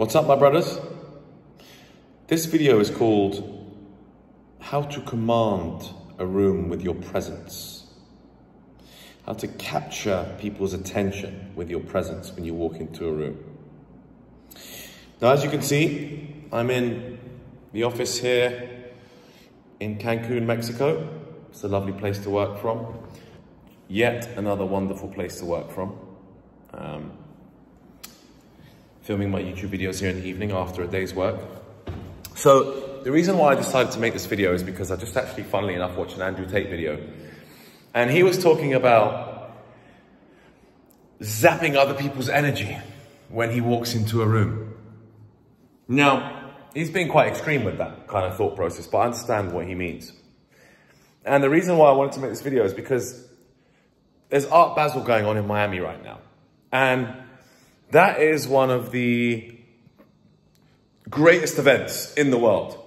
What's up, my brothers? This video is called How to Command a Room with Your Presence. How to capture people's attention with your presence when you walk into a room. Now, as you can see, I'm in the office here in Cancun, Mexico. It's a lovely place to work from. Yet another wonderful place to work from. Filming my YouTube videos here in the evening after a day's work. So the reason why I decided to make this video is because I just actually, funnily enough, watched an Andrew Tate video. And he was talking about zapping other people's energy when he walks into a room. Now, he's been quite extreme with that kind of thought process, but I understand what he means. And the reason why I wanted to make this video is because there's Art Basel going on in Miami right now. And that is one of the greatest events in the world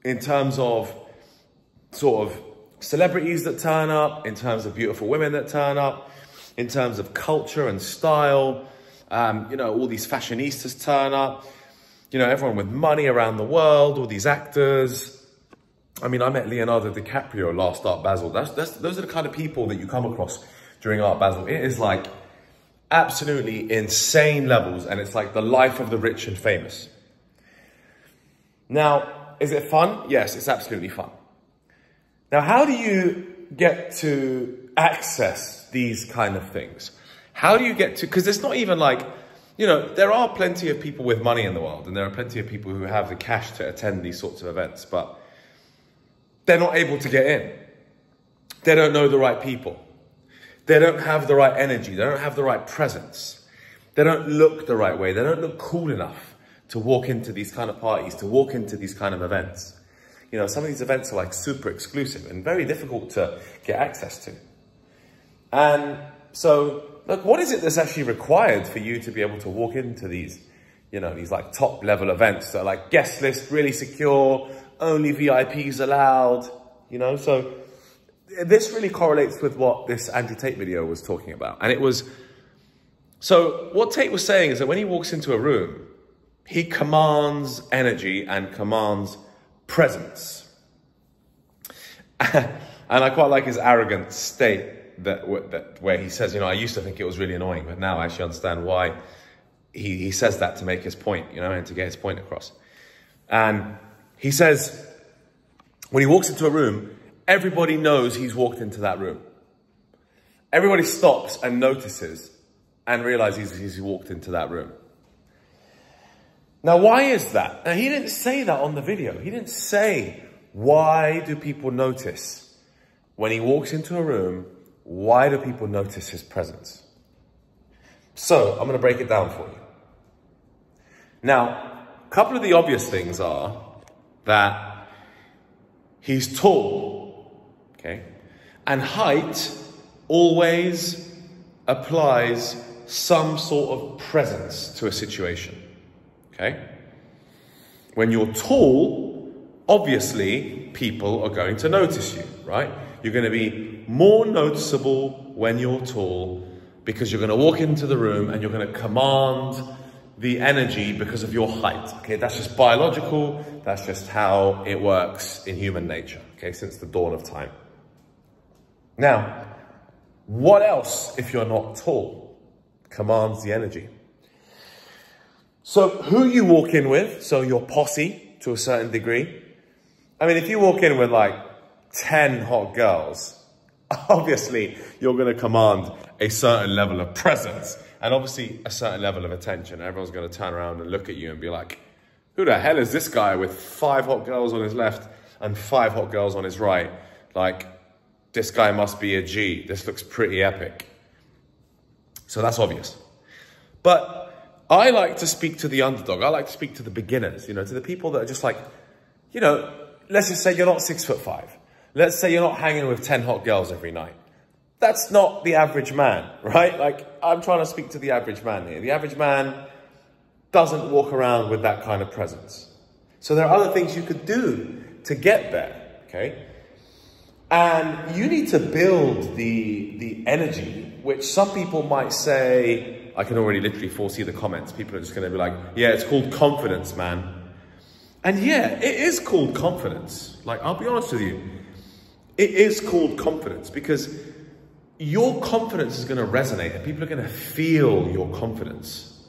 in terms of sort of celebrities that turn up, in terms of beautiful women that turn up, in terms of culture and style. You know, all these fashionistas turn up, you know, everyone with money around the world, all these actors. I mean, I met Leonardo DiCaprio last Art Basel. Those are the kind of people that you come across during Art Basel. It is like absolutely insane levels, and it's like the life of the rich and famous. Now, is it fun? Yes, it's absolutely fun. Now, how do you get to access these kind of things? How do you get to, because it's not even like, you know, there are plenty of people with money in the world, and there are plenty of people who have the cash to attend these sorts of events, but they're not able to get in. They don't know the right people. They don't have the right energy. They don't have the right presence. They don't look the right way. They don't look cool enough to walk into these kind of parties, to walk into these kind of events. You know, some of these events are like super exclusive and very difficult to get access to. And so, look, what is it that's actually required for you to be able to walk into these, you know, these like top level events that are like guest list, really secure, only VIPs allowed, you know? So this really correlates with what this Andrew Tate video was talking about. And it was, so what Tate was saying is that when he walks into a room, he commands energy and commands presence. And I quite like his arrogant state that where he says, you know, I used to think it was really annoying, but now I actually understand why he says that to make his point, you know, and to get his point across. And he says, when he walks into a room, everybody knows he's walked into that room. Everybody stops and notices and realizes he's walked into that room. Now, why is that? Now, he didn't say that on the video. He didn't say, why do people notice when he walks into a room? Why do people notice his presence? So I'm going to break it down for you. Now, a couple of the obvious things are that he's tall, okay? And height always applies some sort of presence to a situation, okay? When you're tall, obviously people are going to notice you, right? You're going to be more noticeable when you're tall because you're going to walk into the room and you're going to command the energy because of your height, okay? That's just biological. That's just how it works in human nature, okay? Since the dawn of time. Now, what else, if you're not tall, commands the energy? So who you walk in with, so your posse to a certain degree. I mean, if you walk in with like 10 hot girls, obviously you're going to command a certain level of presence and obviously a certain level of attention. Everyone's going to turn around and look at you and be like, who the hell is this guy with 5 hot girls on his left and 5 hot girls on his right? Like, this guy must be a G. This looks pretty epic. So that's obvious. But I like to speak to the underdog. I like to speak to the beginners, you know, to the people that are just like, you know, let's just say you're not 6'5". Let's say you're not hanging with 10 hot girls every night. That's not the average man, right? Like, I'm trying to speak to the average man here. The average man doesn't walk around with that kind of presence. So there are other things you could do to get there, okay? And you need to build the energy, which some people might say, I can already literally foresee the comments. People are just going to be like, yeah, it's called confidence, man. And yeah, it is called confidence. Like, I'll be honest with you. It is called confidence because your confidence is going to resonate and people are going to feel your confidence.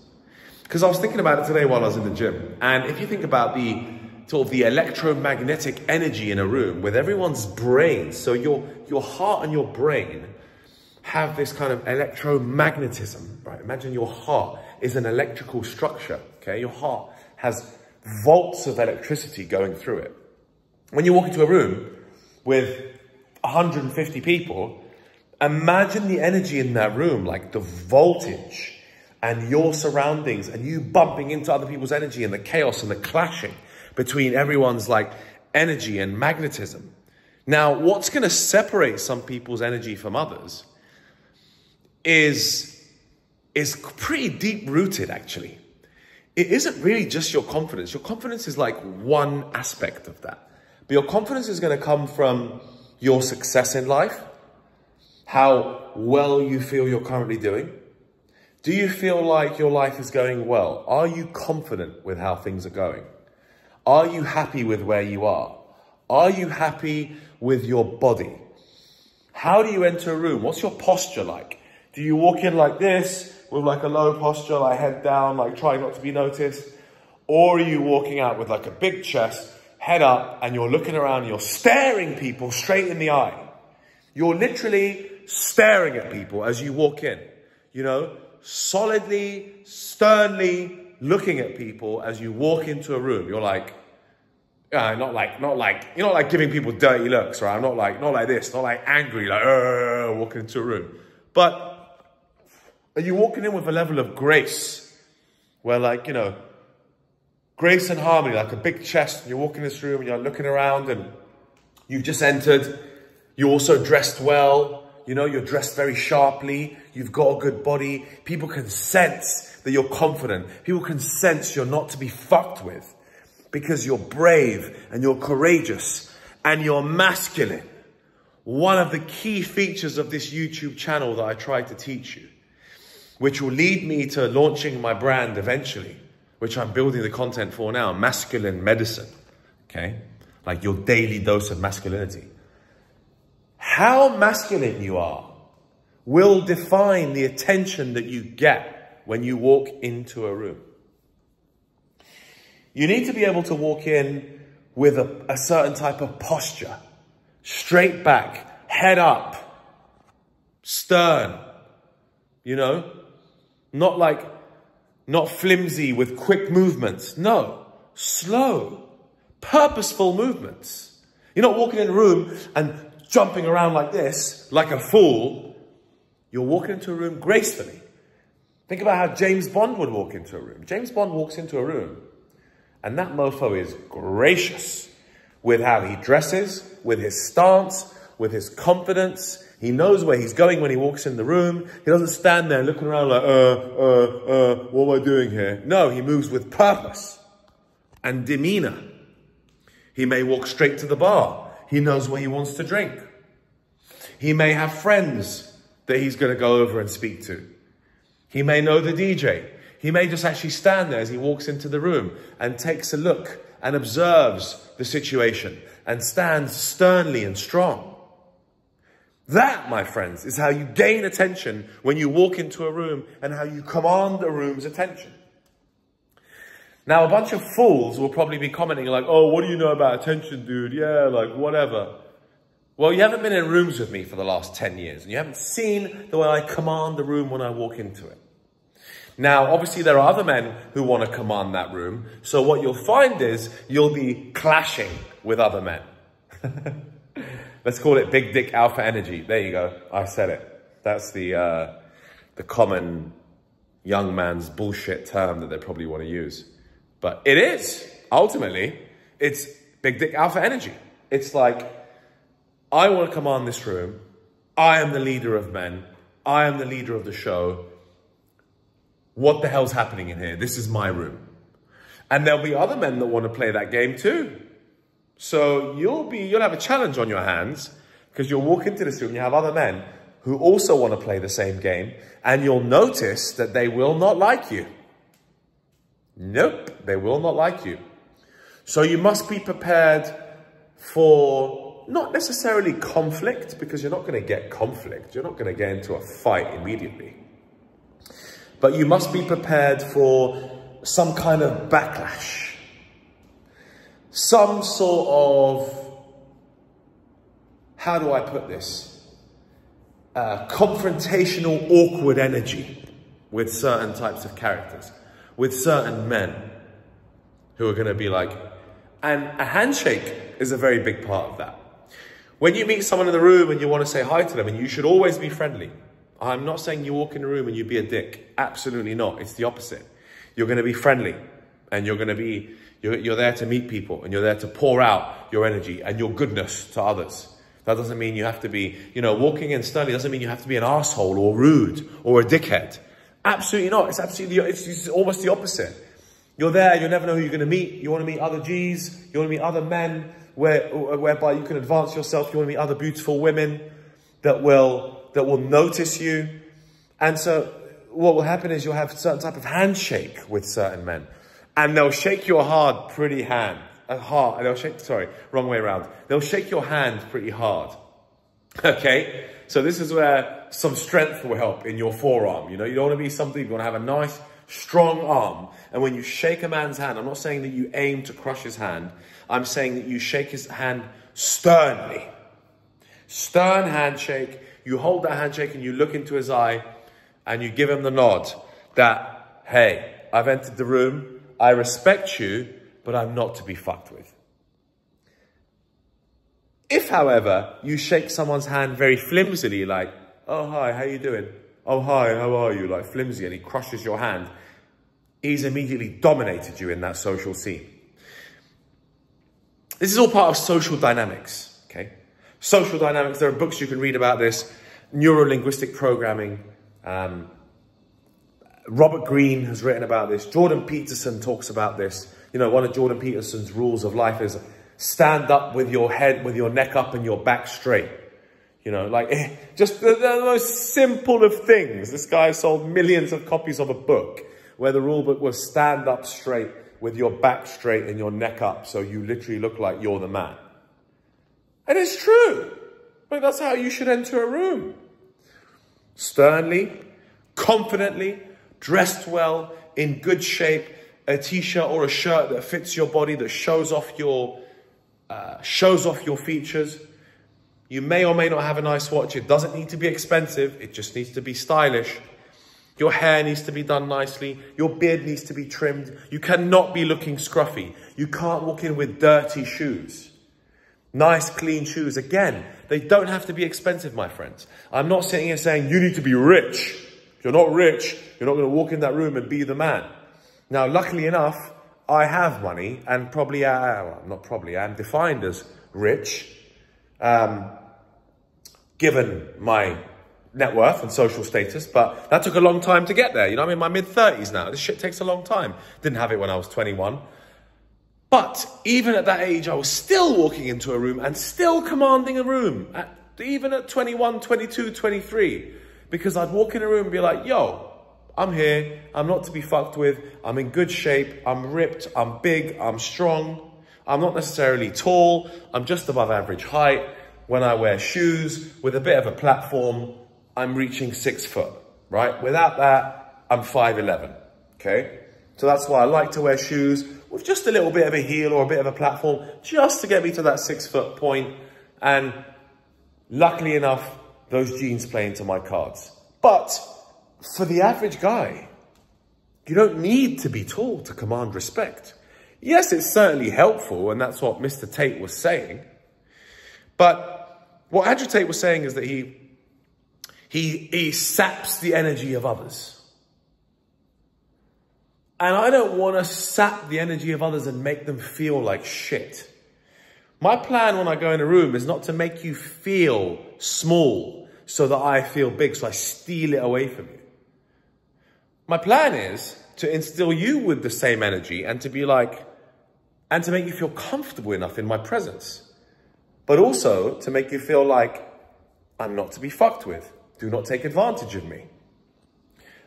Because I was thinking about it today while I was in the gym. And if you think about the sort of the electromagnetic energy in a room with everyone's brain, so your heart and your brain have this kind of electromagnetism, right? Imagine your heart is an electrical structure, okay? Your heart has volts of electricity going through it. When you walk into a room with 150 people, imagine the energy in that room, like the voltage and your surroundings and you bumping into other people's energy and the chaos and the clashing between everyone's like energy and magnetism. Now, what's going to separate some people's energy from others is pretty deep rooted, actually. It isn't really just your confidence. Your confidence is like one aspect of that. But your confidence is going to come from your success in life, how well you feel you're currently doing. Do you feel like your life is going well? Are you confident with how things are going? Are you happy with where you are? Are you happy with your body? How do you enter a room? What's your posture like? Do you walk in like this, with like a low posture, like head down, like trying not to be noticed? Or are you walking out with like a big chest, head up, and you're looking around and you're staring people straight in the eye? You're literally staring at people as you walk in, you know, solidly, sternly looking at people as you walk into a room. You're like, not like giving people dirty looks, right? I'm not like this, not like angry, like, walking into a room. But are you walking in with a level of grace where, like, you know, grace and harmony, like a big chest, and you're walking in this room and you're looking around and you've just entered, you're also dressed well, you know, you're dressed very sharply, you've got a good body, people can sense that you're confident, people can sense you're not to be fucked with because you're brave and you're courageous and you're masculine. One of the key features of this YouTube channel that I try to teach you, which will lead me to launching my brand eventually, which I'm building the content for now, Masculine Medicine, okay? Like your daily dose of masculinity. How masculine you are will define the attention that you get when you walk into a room. You need to be able to walk in with a certain type of posture. Straight back, head up, stern, you know? Not flimsy with quick movements. No, slow, purposeful movements. You're not walking in a room and jumping around like this, like a fool. You're walking into a room gracefully. Think about how James Bond would walk into a room. James Bond walks into a room and that mofo is gracious with how he dresses, with his stance, with his confidence. He knows where he's going when he walks in the room. He doesn't stand there looking around like, what am I doing here? No, he moves with purpose and demeanor. He may walk straight to the bar. He knows what he wants to drink. He may have friends that he's going to go over and speak to. He may know the DJ. He may just actually stand there as he walks into the room and takes a look and observes the situation and stands sternly and strong. That, my friends, is how you gain attention when you walk into a room and how you command a room's attention. Now, a bunch of fools will probably be commenting like, oh, what do you know about attention, dude? Yeah, like, whatever. Well, you haven't been in rooms with me for the last 10 years, and you haven't seen the way I command the room when I walk into it. Now, obviously, there are other men who want to command that room, so what you'll find is you'll be clashing with other men. Let's call it big dick alpha energy. There you go. I said it. That's the common young man's bullshit term that they probably want to use. But it is. Ultimately, it's big dick alpha energy. It's like, I want to command this room. I am the leader of men. I am the leader of the show. What the hell's happening in here? This is my room. And there'll be other men that want to play that game too. So you'll have a challenge on your hands because you'll walk into this room and you have other men who also want to play the same game, and you'll notice that they will not like you. Nope, they will not like you. So you must be prepared for not necessarily conflict, because you're not going to get conflict. You're not going to get into a fight immediately. But you must be prepared for some kind of backlash. Some sort of, how do I put this? Confrontational, awkward energy with certain types of characters, with certain men who are going to be like, and a handshake is a very big part of that. When you meet someone in the room and you want to say hi to them, and you should always be friendly. I'm not saying you walk in the room and you be a dick. Absolutely not. It's the opposite. You're going to be friendly, and you're there to meet people, and you're there to pour out your energy and your goodness to others. That doesn't mean you have to be, walking in sternly doesn't mean you have to be an asshole or rude or a dickhead. Absolutely not. It's almost the opposite. You're there, you never know who you're going to meet. You want to meet other G's, you want to meet other men whereby you can advance yourself. You want to meet other beautiful women that will notice you. And so what will happen is you'll have a certain type of handshake with certain men, and they'll shake your hard, pretty hand. Wrong way around. They'll shake your hand pretty hard. Okay? So this is where some strength will help in your forearm. You don't want to be something, you want to have a nice, strong arm. And when you shake a man's hand, I'm not saying that you aim to crush his hand. I'm saying that you shake his hand sternly. Stern handshake. You hold that handshake and you look into his eye and you give him the nod that, hey, I've entered the room. I respect you, but I'm not to be fucked with. If, however, you shake someone's hand very flimsily, like, oh, hi, how you doing? Oh, hi, how are you? Like, flimsy, and he crushes your hand, he's immediately dominated you in that social scene. This is all part of social dynamics, okay? Social dynamics, there are books you can read about this. Neuro-linguistic programming. Robert Greene has written about this. Jordan Peterson talks about this. One of Jordan Peterson's rules of life is stand up with your head, with your neck up and your back straight. Just the most simple of things. This guy sold millions of copies of a book where the rule book was stand up straight with your back straight and your neck up, so you literally look like you're the man. And it's true. But that's how you should enter a room. Sternly, confidently, dressed well, in good shape, a t-shirt or a shirt that fits your body, that shows off your features. You may or may not have a nice watch. It doesn't need to be expensive. It just needs to be stylish. Your hair needs to be done nicely. Your beard needs to be trimmed. You cannot be looking scruffy. You can't walk in with dirty shoes. Nice, clean shoes. Again, they don't have to be expensive, my friends. I'm not sitting here saying you need to be rich. If you're not rich, you're not going to walk in that room and be the man. Now, luckily enough, I have money, and probably, I'm defined as rich, given my net worth and social status, but that took a long time to get there. I'm in my mid-30s now. This shit takes a long time. Didn't have it when I was 21. But even at that age, I was still walking into a room and still commanding a room, even at 21, 22, 23, because I'd walk in a room and be like, yo, I'm here, I'm not to be fucked with, I'm in good shape, I'm ripped, I'm big, I'm strong, I'm not necessarily tall, I'm just above average height. When I wear shoes with a bit of a platform, I'm reaching 6 foot, right? Without that, I'm 5'11", okay? So that's why I like to wear shoes with just a little bit of a heel or a bit of a platform, just to get me to that 6 foot point. And luckily enough, those jeans play into my cards. But for the average guy, you don't need to be tall to command respect. Yes, it's certainly helpful, and that's what Mr. Tate was saying. But what Andrew Tate was saying is that he saps the energy of others. And I don't want to sap the energy of others and make them feel like shit. My plan when I go in a room is not to make you feel small so that I feel big, so I steal it away from you. My plan is to instill you with the same energy and to be like, and to make you feel comfortable enough in my presence. But also to make you feel like I'm not to be fucked with. Do not take advantage of me.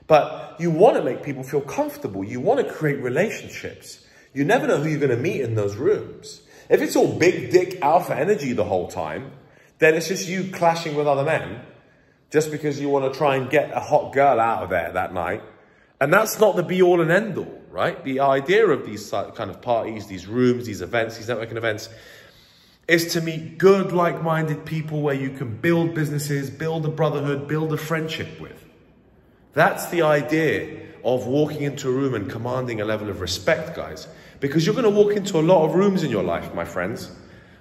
But you want to make people feel comfortable. You want to create relationships. You never know who you're going to meet in those rooms. If it's all big dick alpha energy the whole time, then it's just you clashing with other men just because you want to try and get a hot girl out of there that night. And that's not the be all and end all, right? The idea of these kind of parties, these rooms, these events, these networking events, is to meet good, like-minded people where you can build businesses, build a brotherhood, build a friendship with. That's the idea of walking into a room and commanding a level of respect, guys. Because you're going to walk into a lot of rooms in your life, my friends.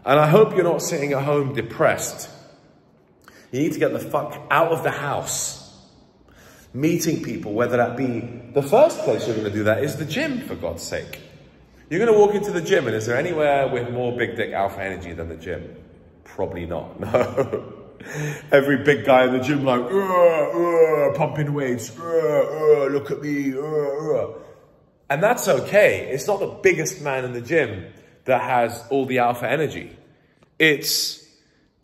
And I hope you're not sitting at home depressed. You need to get the fuck out of the house. Meeting people, whether that be the first place you're going to do that is the gym, for God's sake. You're going to walk into the gym, and is there anywhere with more big dick alpha energy than the gym? Probably not, no. Every big guy in the gym like, pumping weights, look at me, And that's okay. It's not the biggest man in the gym that has all the alpha energy. It's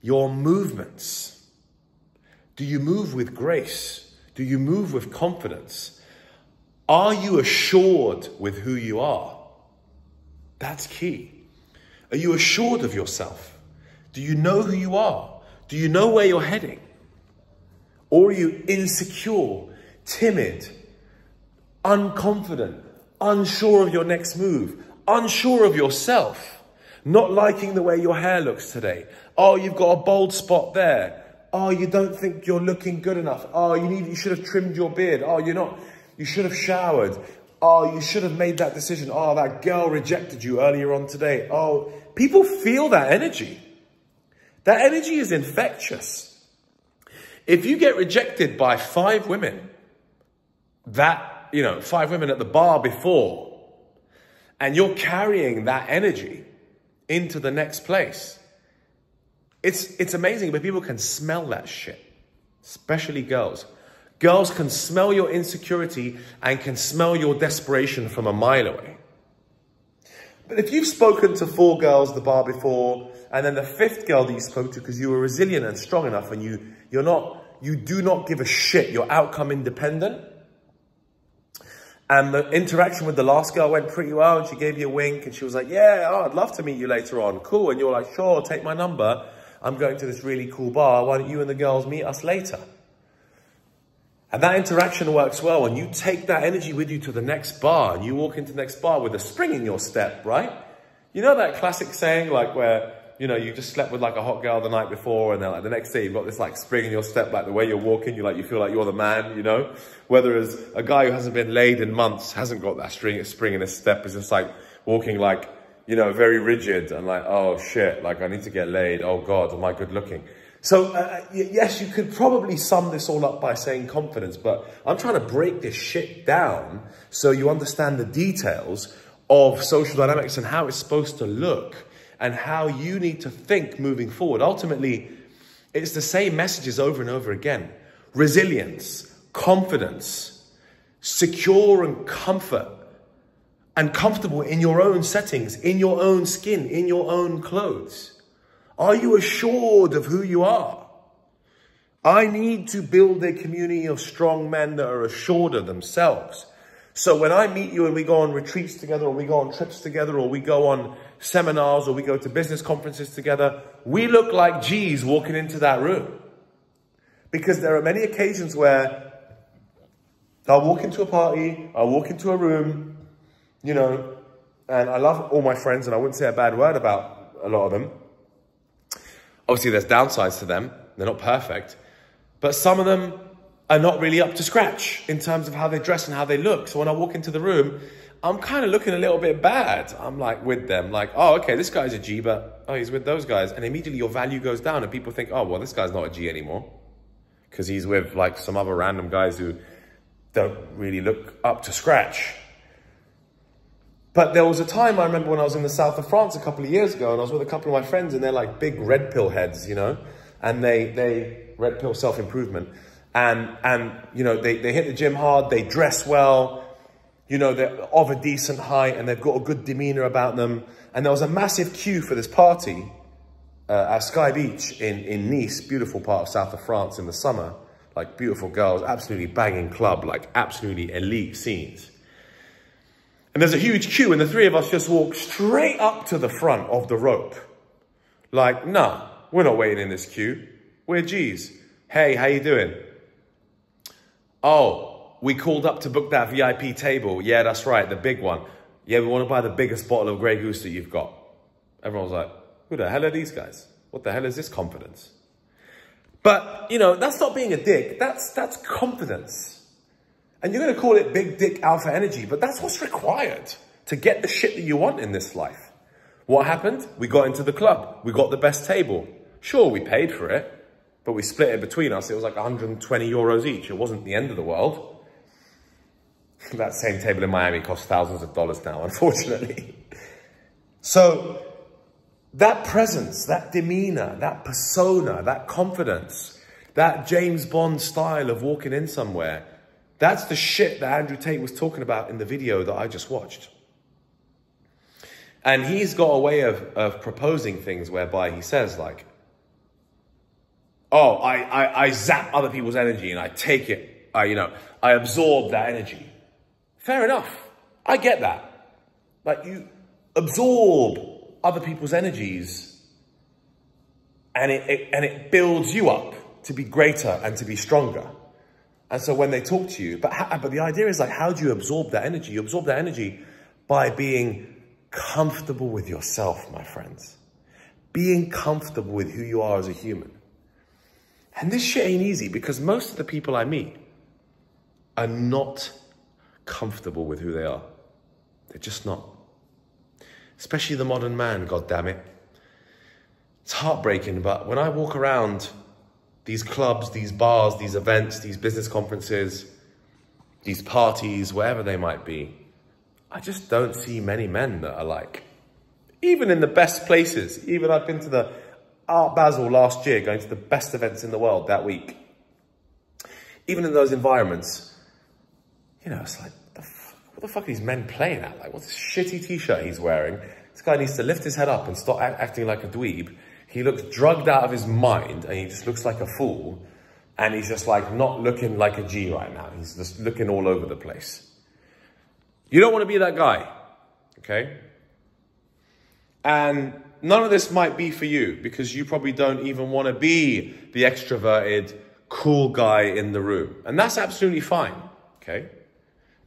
your movements. Do you move with grace? Do you move with confidence? Are you assured with who you are? That's key. Are you assured of yourself? Do you know who you are? Do you know where you're heading? Or are you insecure, timid, unconfident, unsure of your next move, unsure of yourself, not liking the way your hair looks today? Oh, you've got a bald spot there. Oh, you don't think you're looking good enough. Oh, you should have trimmed your beard. Oh, you should have showered. Oh, you should have made that decision. Oh, that girl rejected you earlier on today. Oh, people feel that energy. That energy is infectious. If you get rejected by 5 women, 5 women at the bar before, and you're carrying that energy into the next place, it's amazing, but people can smell that shit, especially girls. Girls can smell your insecurity and can smell your desperation from a mile away. But if you've spoken to 4 girls at the bar before, and then the 5th girl that you spoke to because you were resilient and strong enough and you do not give a shit, you're outcome independent, and the interaction with the last girl went pretty well and she gave you a wink and she was like, yeah, I'd love to meet you later on. Cool. And you're like, sure, take my number. I'm going to this really cool bar. Why don't you and the girls meet us later? And that interaction works well, and you take that energy with you to the next bar, and you walk into the next bar with a spring in your step, right? You know that classic saying, like where, you just slept with like a hot girl the night before, and then like the next day you've got this like spring in your step, like the way you're walking, you feel like you're the man, Whereas a guy who hasn't been laid in months hasn't got that spring in his step, is just like walking like, very rigid and like, oh shit, like I need to get laid. Oh God, am I good looking? So, yes, you could probably sum this all up by saying confidence, but I'm trying to break this shit down so you understand the details of social dynamics and how it's supposed to look and how you need to think moving forward. Ultimately, it's the same messages over and over again. Resilience, confidence, secure and comfortable in your own settings, in your own skin, in your own clothes. Are you assured of who you are? I need to build a community of strong men that are assured of themselves. So when I meet you and we go on retreats together, or we go on trips together, or we go on seminars, or we go to business conferences together, we look like G's walking into that room. Because there are many occasions where I'll walk into a party, I'll walk into a room, and I love all my friends and I wouldn't say a bad word about a lot of them. Obviously, there's downsides to them. They're not perfect. But some of them are not really up to scratch in terms of how they dress and how they look. So when I walk into the room, I'm kind of looking a little bit bad. I'm like with them, like, oh, okay, this guy's a G, but oh, he's with those guys. And immediately your value goes down and people think, oh, well, this guy's not a G anymore because he's with like some other random guys who don't really look up to scratch. But there was a time I remember when I was in the south of France a couple of years ago, and I was with a couple of my friends, and they're like big red pill heads, and they red pill self-improvement. And they hit the gym hard, they dress well, they're of a decent height, and they've got a good demeanor about them. And there was a massive queue for this party at Sky Beach in Nice, beautiful part of south of France in the summer, like beautiful girls, absolutely banging club, like absolutely elite scenes. And there's a huge queue and the three of us just walk straight up to the front of the rope. Like, nah, we're not waiting in this queue. We're G's. Hey, how you doing? Oh, we called up to book that VIP table. Yeah, that's right, the big one. Yeah, we want to buy the biggest bottle of Grey Goose that you've got. Everyone was like, who the hell are these guys? What the hell is this confidence? But, you know, that's not being a dick. That's confidence. And you're going to call it big dick alpha energy, but that's what's required to get the shit that you want in this life. What happened? We got into the club. We got the best table. Sure, we paid for it, but we split it between us. It was like 120 euros each. It wasn't the end of the world. That same table in Miami costs thousands of dollars now, unfortunately. So that presence, that demeanor, that persona, that confidence, that James Bond style of walking in somewhere, that's the shit that Andrew Tate was talking about in the video that I just watched. And he's got a way of proposing things whereby he says like, oh, I zap other people's energy and I take it, I absorb that energy. Fair enough. I get that. Like, you absorb other people's energies and it builds you up to be greater and to be stronger. And so when they talk to you, but the idea is like, how do you absorb that energy? You absorb that energy by being comfortable with yourself, my friends. Being comfortable with who you are as a human. And this shit ain't easy because most of the people I meet are not comfortable with who they are. They're just not. Especially the modern man, God damn it. It's heartbreaking, but when I walk around these clubs, these bars, these events, these business conferences, these parties, wherever they might be, I just don't see many men that are like, even in the best places, even I've been to the Art Basel last year, going to the best events in the world that week. Even in those environments, you know, it's like, what the fuck are these men playing at? Like, what's this shitty t-shirt he's wearing? This guy needs to lift his head up and stop acting like a dweeb. He looks drugged out of his mind and he just looks like a fool. And he's just like not looking like a G right now. He's just looking all over the place. You don't want to be that guy, okay? And none of this might be for you because you probably don't even want to be the extroverted, cool guy in the room. And that's absolutely fine, okay?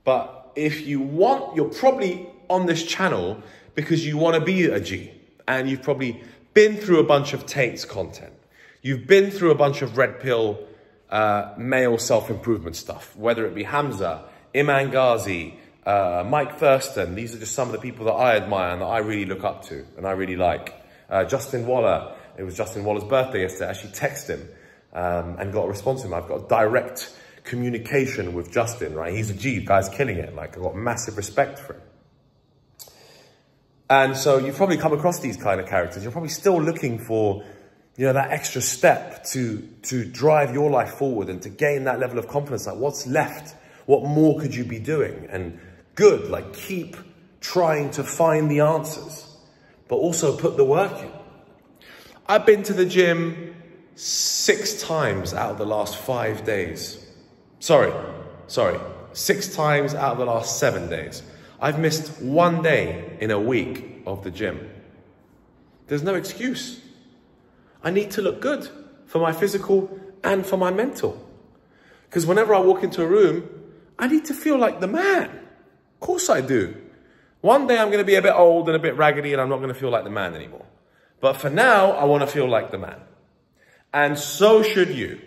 But if you want, you're probably on this channel because you want to be a G. And you've probably been through a bunch of Tate's content. You've been through a bunch of red pill male self-improvement stuff, whether it be Hamza, Iman Ghazi, Mike Thurston. These are just some of the people that I admire and that I really look up to and I really like. Justin Waller, it was Justin Waller's birthday yesterday. I actually texted him and got a response from him. I've got direct communication with Justin, right? He's a G, the guy's killing it. Like, I've got massive respect for him. And so you've probably come across these kind of characters. You're probably still looking for, you know, that extra step to drive your life forward and to gain that level of confidence. Like, what's left? What more could you be doing? And good, like, keep trying to find the answers, but also put the work in. I've been to the gym 6 times out of the last 5 days. Sorry, 6 times out of the last 7 days. I've missed 1 day in a week of the gym. There's no excuse. I need to look good for my physical and for my mental. Because whenever I walk into a room, I need to feel like the man. Of course I do. One day I'm going to be a bit old and a bit raggedy and I'm not going to feel like the man anymore. But for now, I want to feel like the man. And so should you.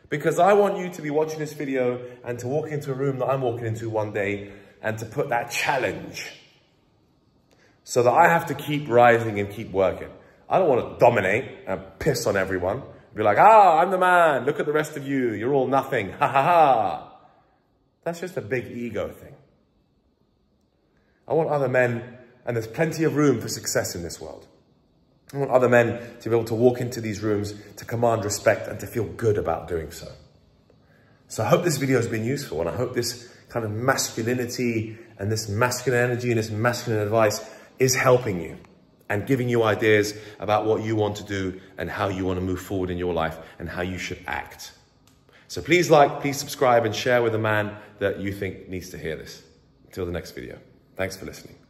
Because I want you to be watching this video and to walk into a room that I'm walking into one day and to put that challenge so that I have to keep rising and keep working. I don't want to dominate and piss on everyone. Be like, I'm the man. Look at the rest of you. You're all nothing. Ha ha ha. That's just a big ego thing. I want other men, and there's plenty of room for success in this world. I want other men to be able to walk into these rooms, to command respect and to feel good about doing so. So I hope this video has been useful, and I hope this kind of masculinity and this masculine energy and this masculine advice is helping you and giving you ideas about what you want to do and how you want to move forward in your life and how you should act. So please like, please subscribe, and share with a man that you think needs to hear this. Until the next video. Thanks for listening.